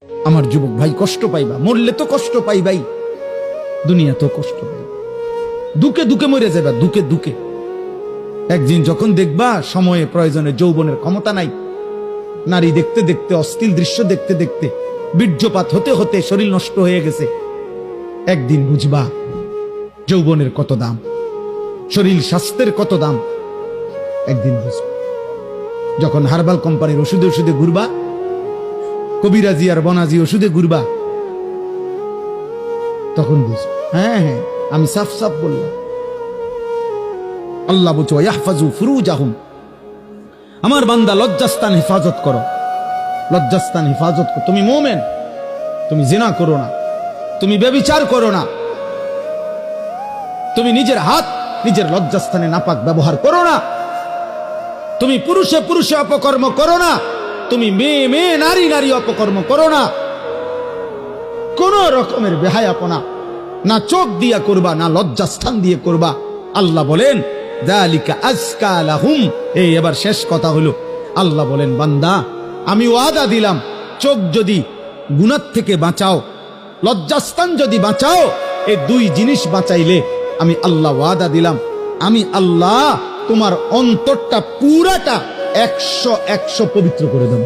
আমার যুবক ভাই, কষ্ট পাইবা, মরলে তো কষ্ট পাইবাই, দুনিয়া তো কষ্ট পাইবা, দুকে দুকে মরে যাবা, দুকে দুকে। একদিন যখন দেখবা সময়ে প্রয়োজনে যৌবনের ক্ষমতা নাই, নারী দেখতে দেখতে, অশ্লীল দৃশ্য দেখতে দেখতে, বীর্যপাত হতে হতে শরীর নষ্ট হয়ে গেছে, একদিন বুঝবা যৌবনের কত দাম, শরীর স্বাস্থ্যের কত দাম, একদিন বুঝবা। যখন হার্বাল কোম্পানির ওষুধে ওষুধে ঘুরবা, কবিরাজি আর বনাজি ওষুধে ঘুরবা, তখন বুঝবা। হ্যাঁ হ্যাঁ, আমি সাফ সাফ বললাম। আল্লাহ বলছো ইয়াহফাজু ফুরুজাহুম, আমার বান্দা লজ্জাস্থান হেফাজত করো, লজ্জাস্থান হেফাজত করো। তুমি মুমিন, তুমি জিনা করো না, তুমি ব্যভিচার করো না, তুমি নিজের হাত নিজের লজ্জাস্থানে নাপাক ব্যবহার করো না, তুমি পুরুষে পুরুষে অপকর্ম করো না, তুমি মেয়ে মেয়ে নারী নারী অপকর্ম করো না, কোন রকমের বেহায়াপনা না চোখ দিয়া করবা, না লজ্জাস্থান দিয়ে করবা। আল্লাহ বলেন যালিকা আজকা লাহুম। এই এবার শেষ কথা হলো, আল্লাহ বলেন বান্দা আমি ওয়াদা দিলাম, চোখ যদি গুনাহ থেকে বাঁচাও, লজ্জাস্থান যদি বাঁচাও, এই দুই জিনিস বাঁচাইলে আমি আল্লাহ ওয়াদা দিলাম, আমি আল্লাহ তোমার অন্তরটা পুরাটা 100 পবিত্র করে দেব।